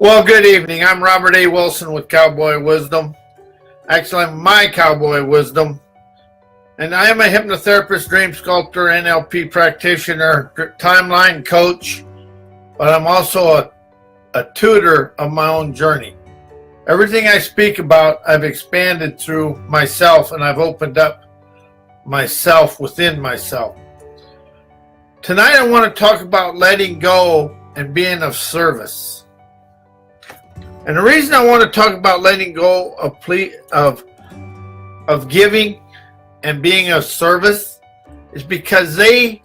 Well, good evening. I'm Robert A. Wilson with Cowboy Wisdom. Actually, I'm my Cowboy Wisdom. And I am a hypnotherapist, dream sculptor, NLP practitioner, timeline coach, but I'm also a tutor of my own journey. Everything I speak about, I've expanded through myself, and I've opened up myself within myself. Tonight, I want to talk about letting go and being of service. And the reason I want to talk about letting go of giving and being of service is because they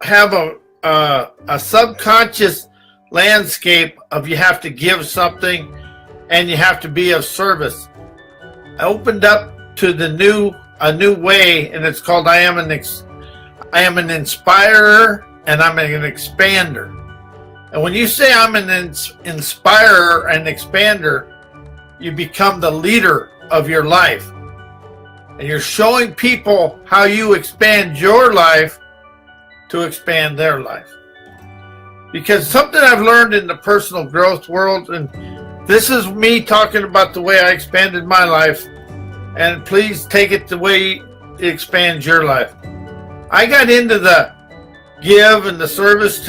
have a subconscious landscape of you have to give something and you have to be of service. I opened up to a new way, and it's called I am an inspirer and I'm an expander. And when you say I'm an inspirer and expander, you become the leader of your life. And you're showing people how you expand your life to expand their life. Because something I've learned in the personal growth world, and this is me talking about the way I expanded my life, and please take it the way it expands your life. I got into the give and the service,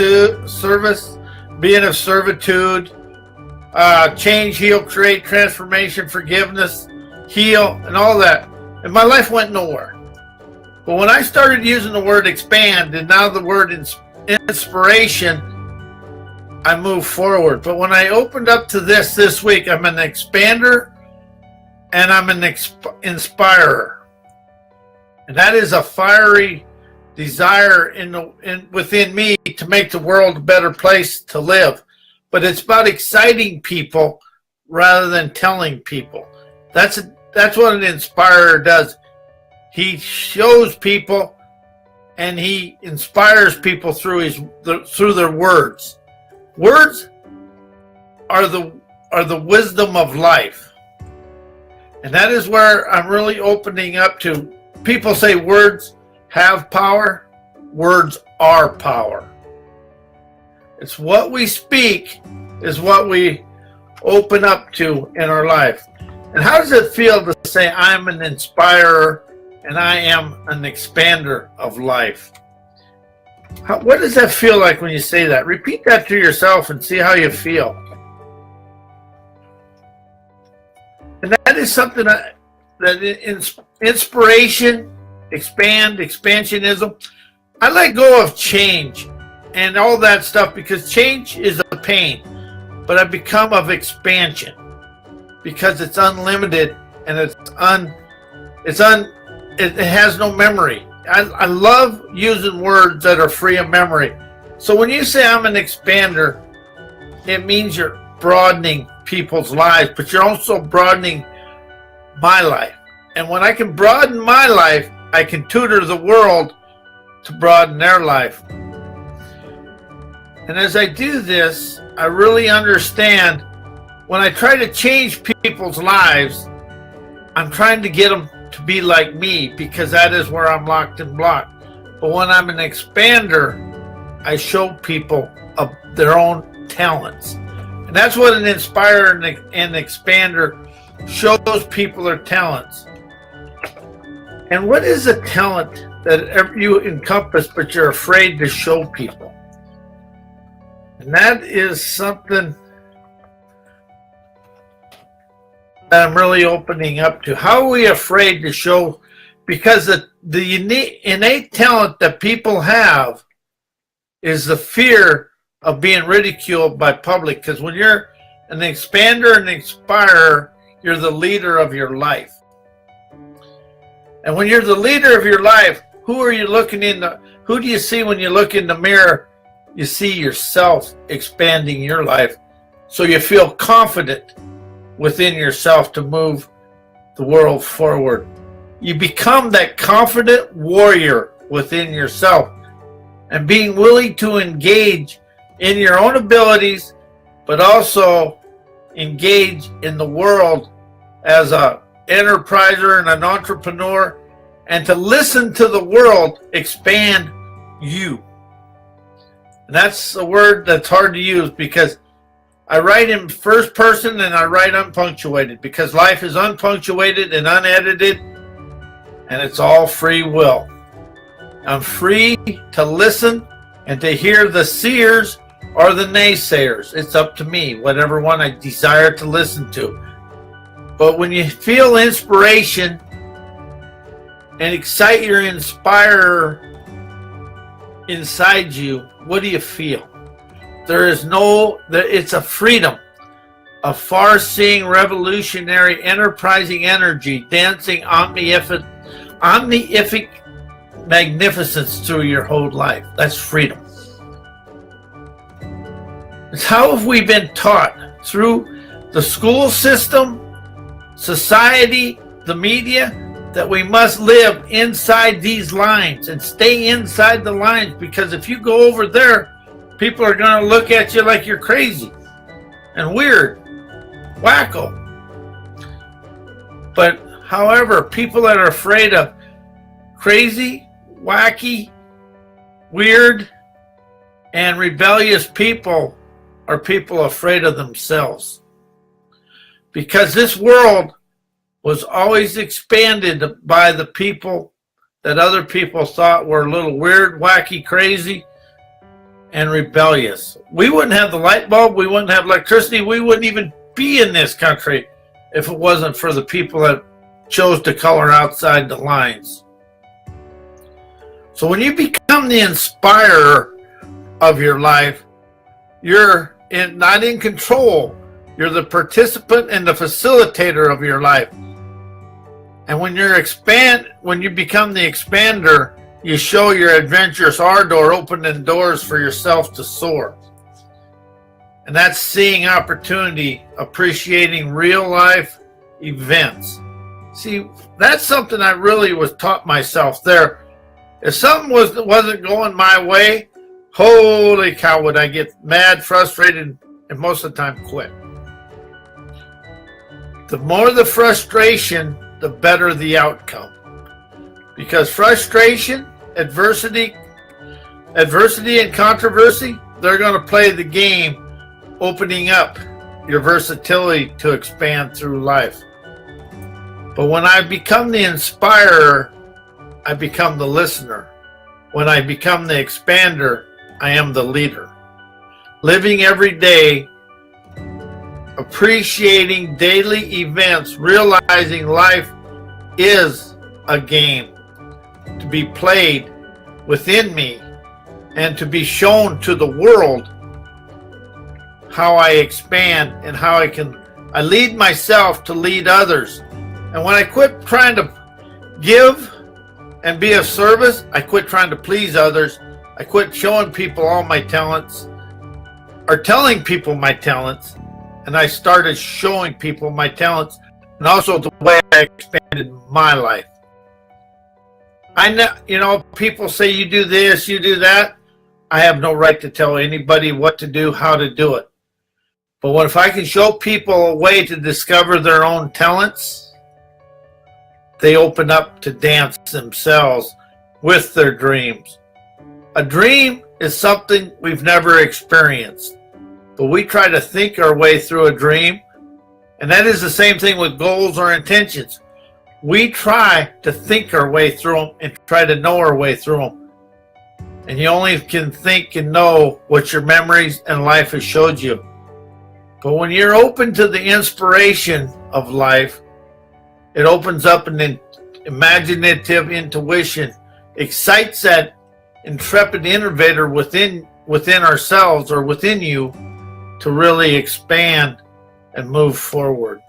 being of servitude, change, heal, create, transformation, forgiveness, heal, and all that. And my life went nowhere. But when I started using the word expand and now the word inspiration, I moved forward. But when I opened up to this week, I'm an expander and I'm an inspirer. And that is a fiery desire within me to make the world a better place to live. But it's about exciting people rather than telling people. That's what an inspirer does. He shows people and he inspires people through their words. Words are the wisdom of life. And that is where I'm really opening up to. People say words have power. Words are power. It's what we speak is what we open up to in our life. And how does it feel to say I'm an inspirer and I am an expander of life? What does that feel like when you say that? Repeat that to yourself and see how you feel. And that is something that inspiration, expansionism. I let go of change and all that stuff because change is a pain, but I become of expansion because it's unlimited and it has no memory. I love using words that are free of memory. So when you say I'm an expander, it means you're broadening people's lives, but you're also broadening my life. And when I can broaden my life, I can tutor the world to broaden their life. And as I do this, I really understand when I try to change people's lives, I'm trying to get them to be like me because that is where I'm locked and blocked. But when I'm an expander, I show people of their own talents. And that's what an inspirer and expander shows people their talents. And what is a talent that you encompass but you're afraid to show people? And that is something that I'm really opening up to. How are we afraid to show? Because the innate talent that people have is the fear of being ridiculed by public. Because when you're an expander and inspirer, you're the leader of your life. And when you're the leader of your life, who do you see when you look in the mirror? You see yourself expanding your life. So you feel confident within yourself to move the world forward. You become that confident warrior within yourself and being willing to engage in your own abilities, but also engage in the world as an enterpriser and an entrepreneur, and to listen to the world expand you. And that's a word that's hard to use because I write in first person and I write unpunctuated because life is unpunctuated and unedited, and it's all free will. I'm free to listen and to hear the seers or the naysayers. It's up to me, whatever one I desire to listen to. But when you feel inspiration and excite your inspirer inside you, what do you feel? It's a freedom, a far-seeing, revolutionary, enterprising energy, dancing omnific magnificence through your whole life. That's freedom. It's how have we been taught through the school system, society, the media, that we must live inside these lines and stay inside the lines, because if you go over there, people are going to look at you like you're crazy and weird, wacko. But however, people that are afraid of crazy, wacky, weird, and rebellious people are people afraid of themselves. Because this world was always expanded by the people that other people thought were a little weird, wacky, crazy, and rebellious. We wouldn't have the light bulb, we wouldn't have electricity, we wouldn't even be in this country if it wasn't for the people that chose to color outside the lines. So when you become the inspirer of your life, you're not in control. You're the participant and the facilitator of your life. And when you become the expander, you show your adventurous ardor, opening doors for yourself to soar. And that's seeing opportunity, appreciating real life events. See, that's something I really was taught myself there. If something wasn't going my way, holy cow, would I get mad, frustrated, and most of the time quit. The more the frustration, the better the outcome. Because frustration, adversity and controversy, they're going to play the game, opening up your versatility to expand through life. But when I become the inspirer, I become the listener. When I become the expander, I am the leader. Living every day, appreciating daily events, realizing life is a game to be played within me and to be shown to the world how I expand and how I lead myself to lead others. And when I quit trying to give and be of service, I quit trying to please others. I quit showing people all my talents or telling people my talents, and I started showing people my talents and also the way I expanded my life. I know, people say you do this, you do that. I have no right to tell anybody what to do, how to do it. But if I can show people a way to discover their own talents, they open up to dance themselves with their dreams. A dream is something we've never experienced, but we try to think our way through a dream, and that is the same thing with goals or intentions. We try to think our way through them and try to know our way through them. And you only can think and know what your memories and life has showed you. But when you're open to the inspiration of life, it opens up an imaginative intuition, excites that intrepid innovator within ourselves or within you to really expand and move forward.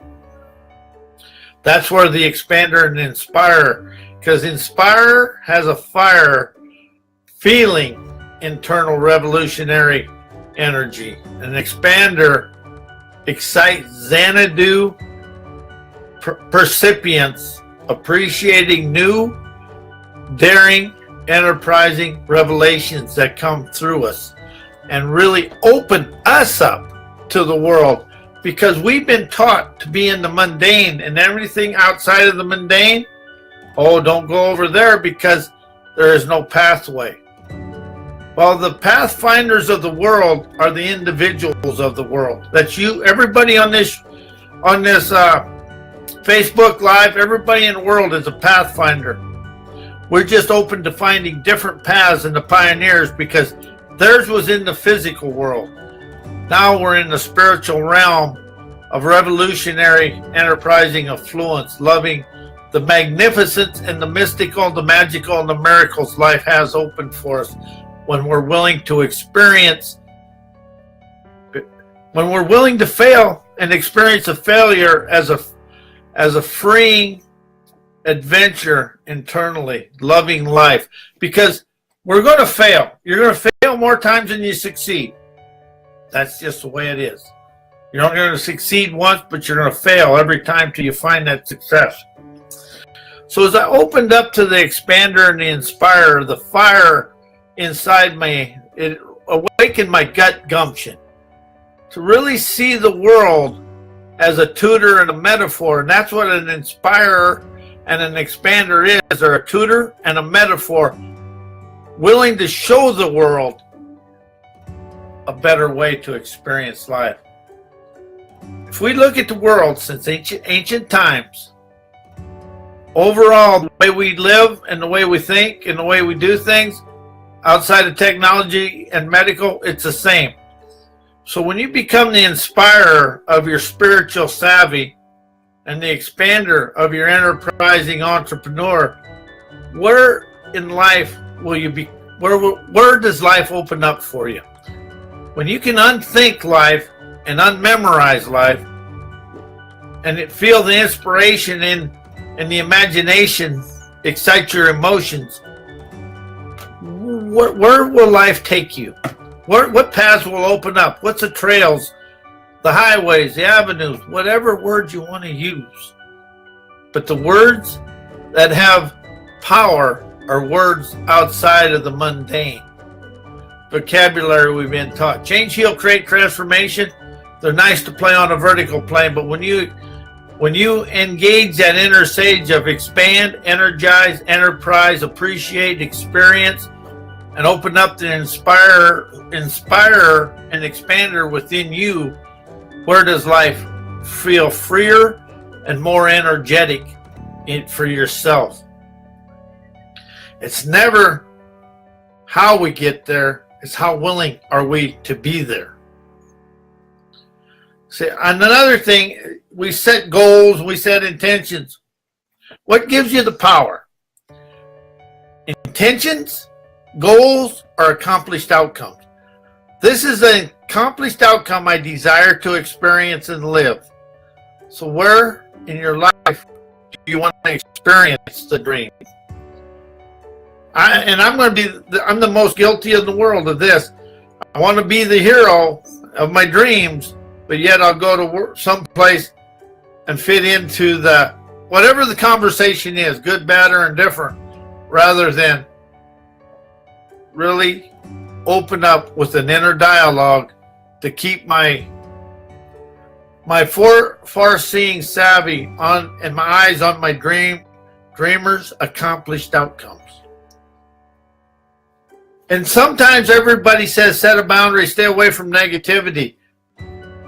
That's where the expander and inspirer, because inspirer has a fire, feeling, internal revolutionary energy. An expander excites Xanadu percipients, appreciating new, daring, enterprising revelations that come through us and really open us up to the world, because we've been taught to be in the mundane, and everything outside of the mundane, don't go over there because there is no pathway. Well, the pathfinders of the world are the individuals of the world. That's you, everybody on this Facebook Live, everybody in the world is a pathfinder. We're just open to finding different paths than the pioneers because theirs was in the physical world. Now we're in the spiritual realm of revolutionary, enterprising affluence, loving the magnificence and the mystical, the magical, and the miracles life has opened for us when we're willing to experience, when we're willing to fail and experience a failure as a freeing adventure internally, loving life. Because we're going to fail. You're going to fail more times than you succeed. That's just the way it is. You're not going to succeed once, but you're going to fail every time till you find that success. So as I opened up to the expander and the inspirer, the fire inside me, it awakened my gut gumption to really see the world as a tutor and a metaphor. And that's what an inspirer and an expander is. They're a tutor and a metaphor, willing to show the world a better way to experience life. If we look at the world since ancient times, overall, the way we live and the way we think and the way we do things, outside of technology and medical, it's the same. So when you become the inspirer of your spiritual savvy and the expander of your enterprising entrepreneur, where in life will you be? Where does life open up for you? When you can unthink life and unmemorize life and feel the inspiration and the imagination excite your emotions, where will life take you? What paths will open up? What's the trails, the highways, the avenues, whatever words you want to use. But the words that have power are words outside of the mundane vocabulary we've been taught. Change, heal, create, transformation. They're nice to play on a vertical plane, but when you engage that inner sage of expand, energize, enterprise, appreciate, experience, and open up the inspire and expander within you, where does life feel freer and more energetic for yourself? It's never how we get there, it's how willing are we to be there. See, and another thing, we set goals, we set intentions. What gives you the power? Intentions, goals, are accomplished outcomes. This is an accomplished outcome I desire to experience and live. So where in your life do you want to experience the dream? I'm the most guilty in the world of this. I want to be the hero of my dreams, but yet I'll go to work someplace and fit into whatever the conversation is, good, bad, or indifferent, rather than really open up with an inner dialogue to keep my far-seeing savvy on and my eyes on my dreamers' accomplished outcomes. And sometimes everybody says set a boundary, stay away from negativity.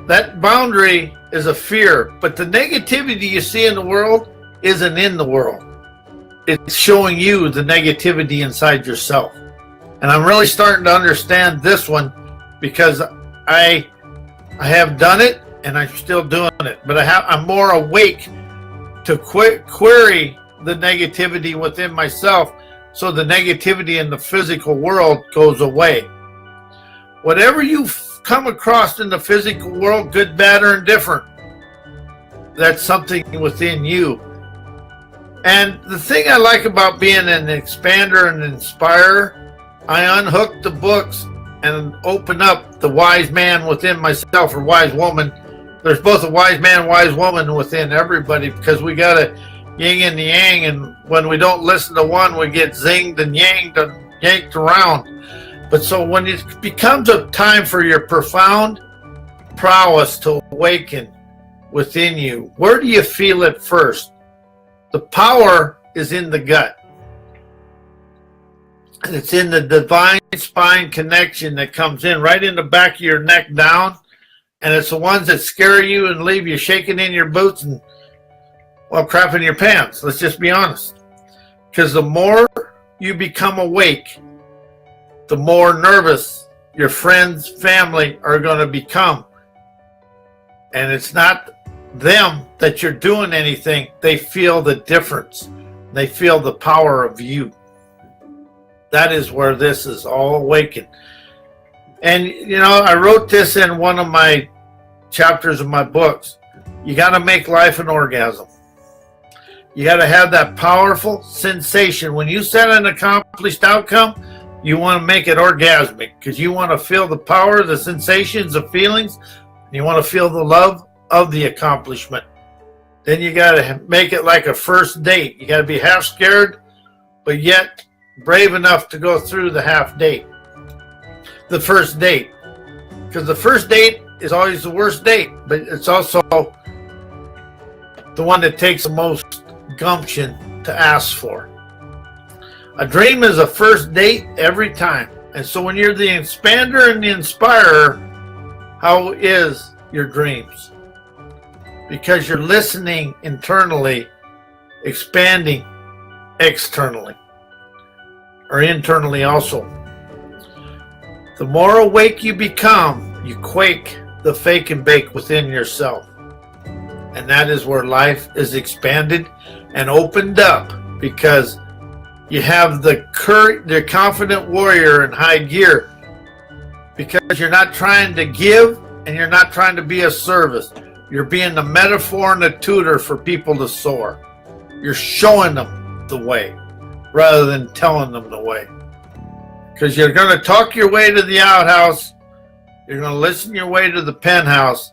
That boundary is a fear, but the negativity you see in the world isn't in the world. It's showing you the negativity inside yourself. And I'm really starting to understand this one because I have done it and I'm still doing it. But I'm more awake to query the negativity within myself, so the negativity in the physical world goes away. Whatever you come across in the physical world, good, bad, or indifferent, that's something within you. And the thing I like about being an expander and inspirer, I unhook the books and open up the wise man within myself, or wise woman. There's both a wise man, wise woman within everybody, because we got a yin and the yang, and when we don't listen to one, we get zinged and yanked around. But so when it becomes a time for your profound prowess to awaken within you, where do you feel it first? The power is in the gut. And it's in the divine spine connection that comes in right in the back of your neck down. And it's the ones that scare you and leave you shaking in your boots and, well, crapping your pants. Let's just be honest. Because the more you become awake, the more nervous your friends, family are going to become. And it's not them that you're doing anything. They feel the difference. They feel the power of you. That is where this is all awakened. And, you know, I wrote this in one of my chapters of my books. You got to make life an orgasm. You got to have that powerful sensation. When you set an accomplished outcome, you want to make it orgasmic because you want to feel the power, the sensations, the feelings. And you want to feel the love of the accomplishment. Then you got to make it like a first date. You got to be half scared, but yet brave enough to go through the half date. The first date. Because the first date is always the worst date, but it's also the one that takes the most gumption to ask for. A dream is a first date every time. And so when you're the expander and the inspirer, how is your dreams? Because you're listening internally, expanding externally, or internally also. The more awake you become, you quake the fake and bake within yourself. And that is where life is expanded and opened up, because you have the confident warrior in high gear, because you're not trying to give and you're not trying to be a service. You're being the metaphor and the tutor for people to soar. You're showing them the way rather than telling them the way. Because you're going to talk your way to the outhouse, you're going to listen your way to the penthouse,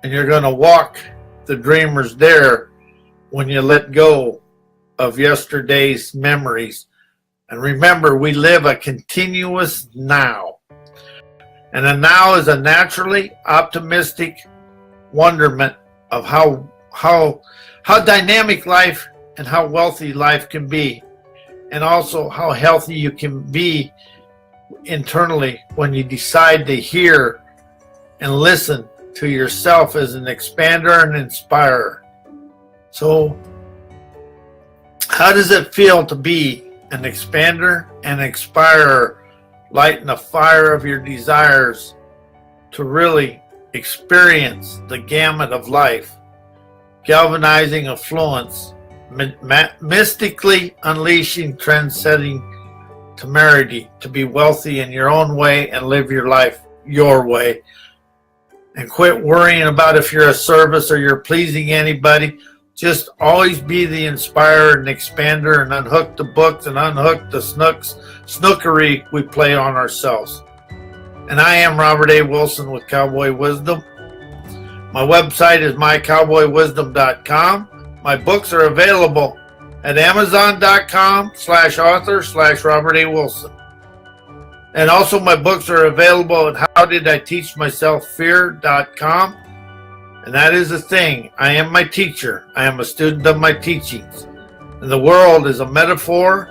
and you're going to walk the dreamers there when you let go of yesterday's memories. And remember, we live a continuous now. And a now is a naturally optimistic wonderment of how dynamic life and how wealthy life can be, and also how healthy you can be internally when you decide to hear and listen to yourself as an expander and inspirer. So how does it feel to be an expander and inspirer, lighting the fire of your desires to really experience the gamut of life, galvanizing affluence, mystically unleashing trendsetting temerity to be wealthy in your own way and live your life your way, and quit worrying about if you're a service or you're pleasing anybody. Just always be the inspirer and expander, and unhook the books and unhook the snookery we play on ourselves. And I am Robert A. Wilson with Cowboy Wisdom. My website is mycowboywisdom.com. My books are available at amazon.com/author/Robert A. Wilson. And also my books are available at howdiditeachmyselffear.com. And that is the thing. I am my teacher. I am a student of my teachings. And the world is a metaphor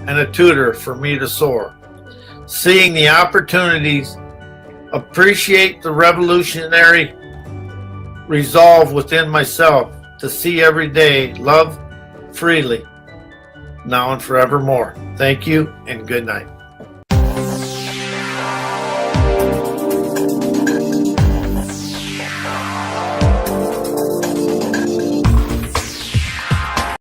and a tutor for me to soar. Seeing the opportunities, appreciate the revolutionary resolve within myself to see every day, love freely, now and forevermore. Thank you and good night.